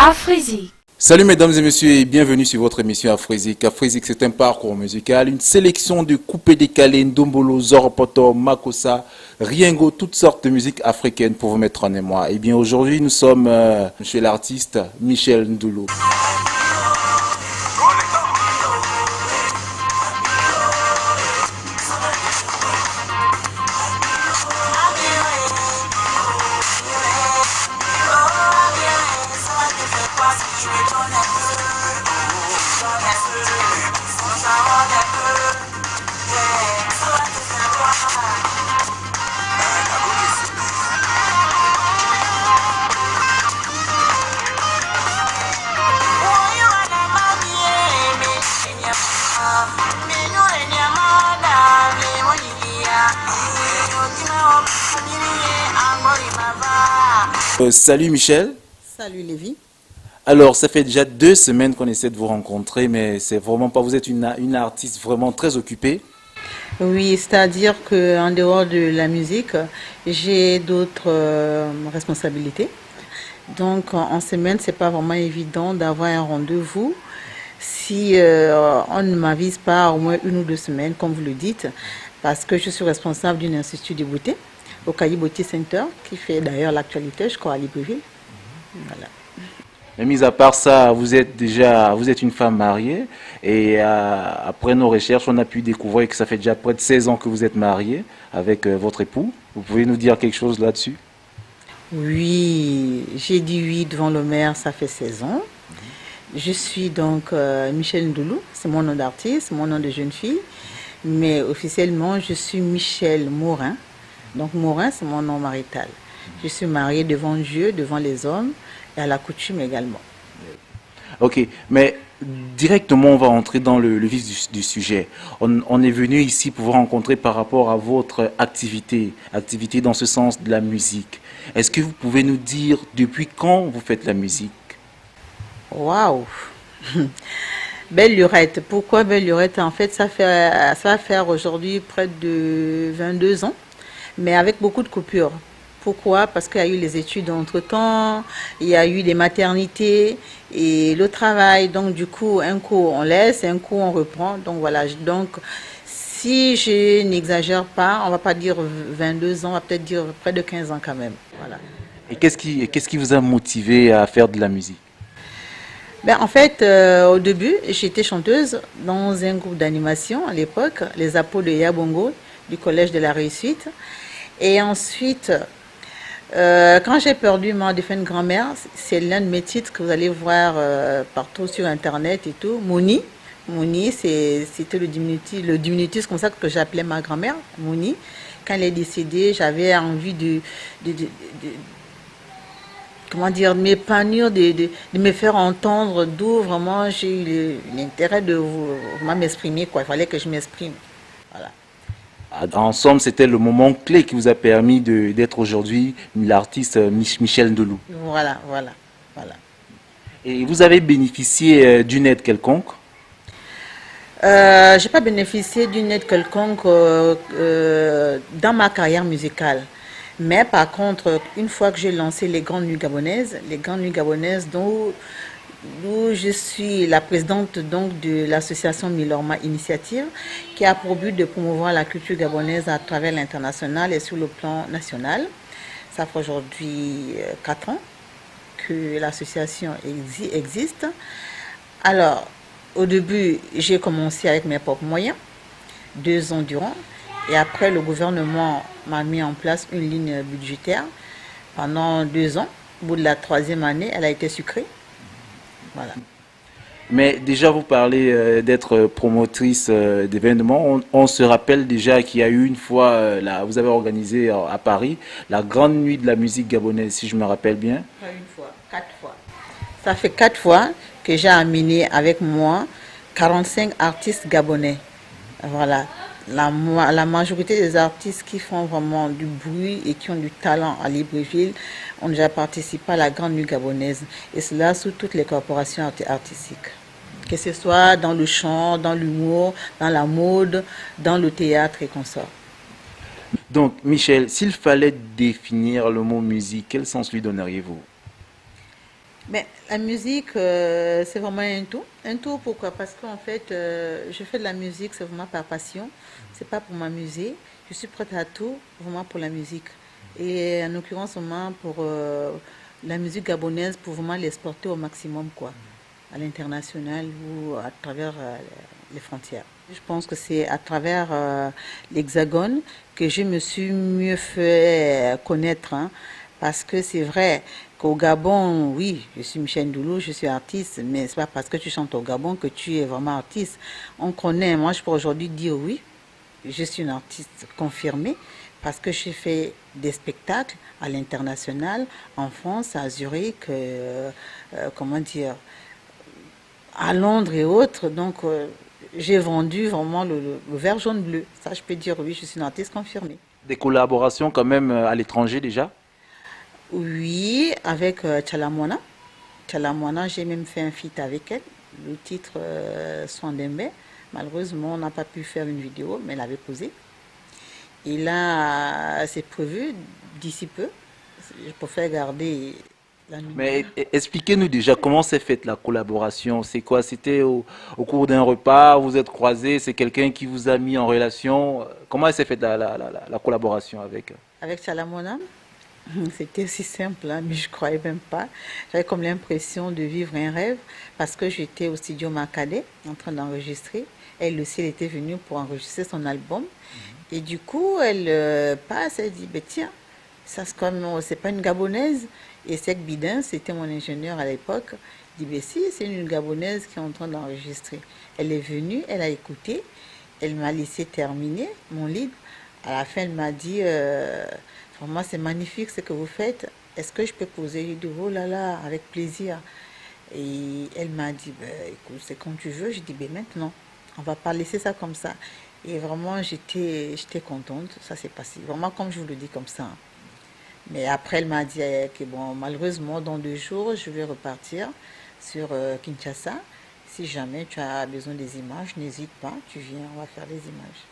Afrizik. Salut mesdames et messieurs et bienvenue sur votre émission Afrizik. Afrizik, c'est un parcours musical, une sélection de coupés décalés, ndombolo, zoropoto, makossa, riengo, toutes sortes de musiques africaines pour vous mettre en émoi. Et bien aujourd'hui nous sommes chez l'artiste Michel Ndoulou. Salut Michel. Salut Lévi. Alors, ça fait déjà 2 semaines qu'on essaie de vous rencontrer, mais c'est vraiment pas. Vous êtes une artiste vraiment très occupée. Oui, c'est-à-dire qu'en dehors de la musique, j'ai d'autres responsabilités. Donc, en semaine, c'est pas vraiment évident d'avoir un rendez-vous si on ne m'avise pas au moins 1 ou 2 semaines, comme vous le dites, parce que je suis responsable d'un institut de beauté au Kayi Beauty Center, qui fait d'ailleurs l'actualité, je crois, à Libreville. Voilà. Mais mis à part ça, vous êtes une femme mariée et après nos recherches, on a pu découvrir que ça fait déjà près de 16 ans que vous êtes mariée avec votre époux. Vous pouvez nous dire quelque chose là-dessus? Oui, j'ai dit oui devant le maire, ça fait 16 ans. Je suis donc Michel Ndoulou, c'est mon nom d'artiste, mon nom de jeune fille, mais officiellement je suis Michel Morin. Donc Morin, c'est mon nom marital. Je suis mariée devant Dieu, devant les hommes et à la coutume également. Ok, mais directement on va entrer dans le vif du sujet. On est venu ici pour vous rencontrer par rapport à votre activité dans ce sens de la musique. Est-ce que vous pouvez nous dire depuis quand vous faites la musique? Waouh! Belle lurette. Pourquoi belle lurette? En fait, ça va faire aujourd'hui près de 22 ans, mais avec beaucoup de coupures. Pourquoi? Parce qu'il y a eu les études entre-temps, il y a eu des maternités et le travail. Donc, du coup, un coup on laisse, un coup on reprend. Donc, voilà. Donc, si je n'exagère pas, on va pas dire 22 ans, on va peut-être dire près de 15 ans quand même. Voilà. Et qu'est-ce qui vous a motivé à faire de la musique? Ben, en fait, au début, j'étais chanteuse dans un groupe d'animation à l'époque, les Apôts de Yabongo, du Collège de la Réussite. Et ensuite, quand j'ai perdu ma défunte grand-mère, c'est l'un de mes titres que vous allez voir partout sur Internet et tout, Mouni. Mouni, c'était le diminutif comme ça que j'appelais ma grand-mère, Mouni. Quand elle est décédée, j'avais envie de comment dire, de m'épanouir, de me faire entendre, d'où vraiment j'ai eu l'intérêt de vraiment m'exprimer, quoi. Il fallait que je m'exprime. Voilà. En somme, c'était le moment clé qui vous a permis d'être aujourd'hui l'artiste Michel Ndoulou. Voilà. Et vous avez bénéficié d'une aide quelconque? J'ai pas bénéficié d'une aide quelconque dans ma carrière musicale. Mais par contre, une fois que j'ai lancé les Grandes Nuits Gabonaises dont je suis la présidente donc de l'association Milorma Initiative, qui a pour but de promouvoir la culture gabonaise à travers l'international et sur le plan national. Ça fait aujourd'hui 4 ans que l'association existe. Alors, au début, j'ai commencé avec mes propres moyens, 2 ans durant. Et après, le gouvernement m'a mis en place une ligne budgétaire pendant 2 ans. Au bout de la 3e année, elle a été sucrée. Voilà. Mais déjà, vous parlez d'être promotrice d'événements. On se rappelle déjà qu'il y a eu une fois, vous avez organisé à Paris, la Grande Nuit de la musique gabonaise, si je me rappelle bien. Pas une fois, 4 fois. Ça fait 4 fois que j'ai amené avec moi 45 artistes gabonais. Voilà. La majorité des artistes qui font vraiment du bruit et qui ont du talent à Libreville ont déjà participé à la Grande Nuit gabonaise. Et cela sous toutes les corporations artistiques. Que ce soit dans le chant, dans l'humour, dans la mode, dans le théâtre et consorts. Donc, Michel, s'il fallait définir le mot musique, quel sens lui donneriez-vous? Mais la musique, c'est vraiment un tout. Un tout, pourquoi? Parce qu'en fait, je fais de la musique, c'est vraiment par passion. C'est pas pour m'amuser. Je suis prête à tout, vraiment pour la musique. Et en l'occurrence, vraiment pour la musique gabonaise, pour vraiment l'exporter au maximum, quoi, à l'international ou à travers les frontières. Je pense que c'est à travers l'Hexagone que je me suis mieux fait connaître, hein, parce que c'est vrai qu'au Gabon, oui, je suis Michel Ndoulou, je suis artiste, mais c'est pas parce que tu chantes au Gabon que tu es vraiment artiste. On connaît, moi je peux aujourd'hui dire oui, je suis une artiste confirmée parce que j'ai fait des spectacles à l'international, en France, à Zurich, comment dire, à Londres et autres. Donc, j'ai vendu vraiment le vert jaune bleu. Ça, je peux dire oui, je suis une artiste confirmée. Des collaborations quand même à l'étranger déjà? Oui, avec Chalamona. Chalamona, j'ai même fait un feat avec elle. Le titre Swandembe. Malheureusement, on n'a pas pu faire une vidéo, mais elle avait posé. Et là, c'est prévu d'ici peu. Je préfère garder Mais l'anonymat. expliquez-nous déjà comment s'est faite la collaboration. C'est quoi? C'était au cours d'un repas, vous êtes croisés, c'est quelqu'un qui vous a mis en relation. Comment s'est faite la collaboration avec? Avec Chalamona, c'était aussi simple, hein, mais je ne croyais même pas. J'avais comme l'impression de vivre un rêve parce que j'étais au studio Macadé en train d'enregistrer. Elle aussi, elle était venue pour enregistrer son album. Et du coup, elle passe, elle dit, ben tiens, ça c'est comme, c'est pas une Gabonaise. Et Sek Bidin, c'était mon ingénieur à l'époque. Il dit, ben si, c'est une Gabonaise qui est en train d'enregistrer. Elle est venue, elle a écouté, elle m'a laissé terminer mon lead. À la fin, elle m'a dit, vraiment, c'est magnifique ce que vous faites. Est-ce que je peux poser? J'ai dit, oh là là, avec plaisir. Et elle m'a dit, ben, écoute, c'est quand tu veux. J'ai dit, ben maintenant, on va pas laisser ça comme ça. Et vraiment, j'étais contente. Ça s'est passé vraiment comme je vous le dis, comme ça. Mais après, elle m'a dit que bon, malheureusement, dans 2 jours, je vais repartir sur Kinshasa. Si jamais tu as besoin des images, n'hésite pas, tu viens, on va faire des images.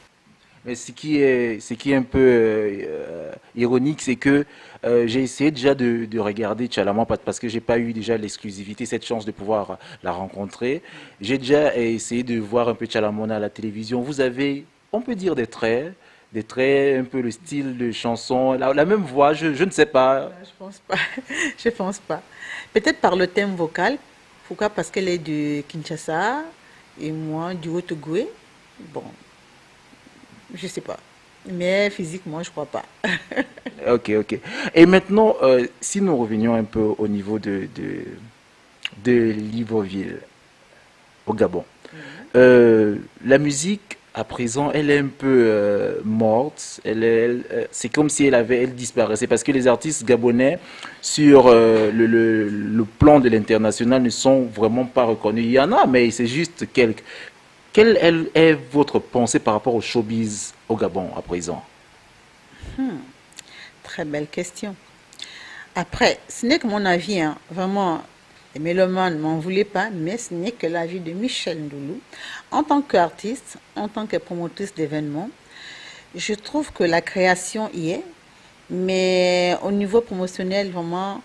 Mais ce qui est un peu ironique, c'est que j'ai essayé déjà de regarder Tchalamon parce que j'ai pas eu déjà l'exclusivité, cette chance de pouvoir la rencontrer. J'ai déjà essayé de voir un peu Tchalamon à la télévision. Vous avez, on peut dire des traits, un peu le style de chanson, la même voix, je ne sais pas. Non, je pense pas. Je pense pas. Peut-être par le thème vocal. Pourquoi? Parce qu'elle est de Kinshasa et moi du Haut-Ogooué. Bon, je sais pas. Mais physiquement, je crois pas. Ok, ok. Et maintenant, si nous revenions un peu au niveau de Libreville, au Gabon. La musique, à présent, elle est un peu morte. C'est comme si elle disparaissait parce que les artistes gabonais, sur le plan de l'international, ne sont vraiment pas reconnus. Il y en a, mais c'est juste quelques. Est votre pensée par rapport au showbiz au Gabon, à présent? Très belle question. Après, ce n'est que mon avis, hein. Vraiment, les mélomanes ne m'en voulaient pas, mais ce n'est que l'avis de Michel Ndoulou. En tant qu'artiste, en tant que promotrice d'événements, je trouve que la création y est, mais au niveau promotionnel, vraiment,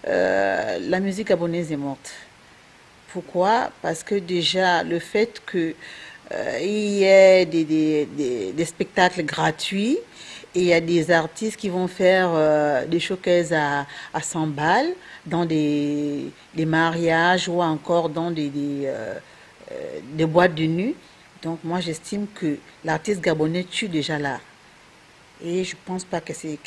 la musique gabonaise est morte. Pourquoi? Parce que déjà, le fait que il y ait des spectacles gratuits et il y a des artistes qui vont faire des showcases à 100 balles dans des mariages ou encore dans des boîtes de nuit. Donc moi, j'estime que l'artiste gabonais tue déjà l'art. Et je ne pense pas que c'est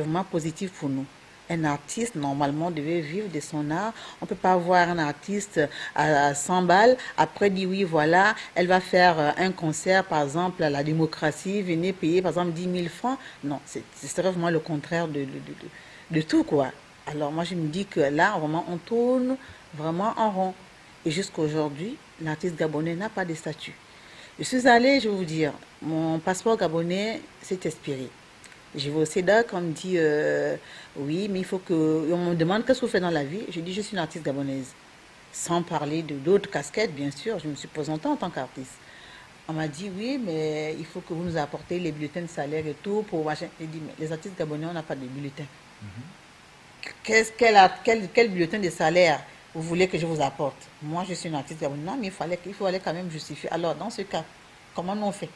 vraiment positif pour nous. Un artiste, normalement, devait vivre de son art. On ne peut pas voir un artiste à 100 balles, après dire oui, voilà, elle va faire un concert, par exemple, à la démocratie, venez payer, par exemple, 10 000 francs. Non, ce serait vraiment le contraire de tout, quoi. Alors moi, je me dis que là, vraiment, on tourne vraiment en rond. Et jusqu'à aujourd'hui, l'artiste gabonais n'a pas de statut. Je suis allée, je vais vous dire, mon passeport gabonais s'est expiré. Je vais au CEDAC, on me dit oui, mais il faut que. On me demande qu'est-ce que vous faites dans la vie. Je dis je suis une artiste gabonaise. Sans parler de d'autres casquettes, bien sûr, je me suis présentée en tant qu'artiste. On m'a dit oui, mais il faut que vous nous apportez les bulletins de salaire et tout pour machin. J'ai dit mais les artistes gabonais, on n'a pas de bulletins. quel bulletin de salaire vous voulez que je vous apporte? Moi, je suis une artiste gabonaise. Non, mais il fallait quand même justifier. Alors, dans ce cas, comment on fait?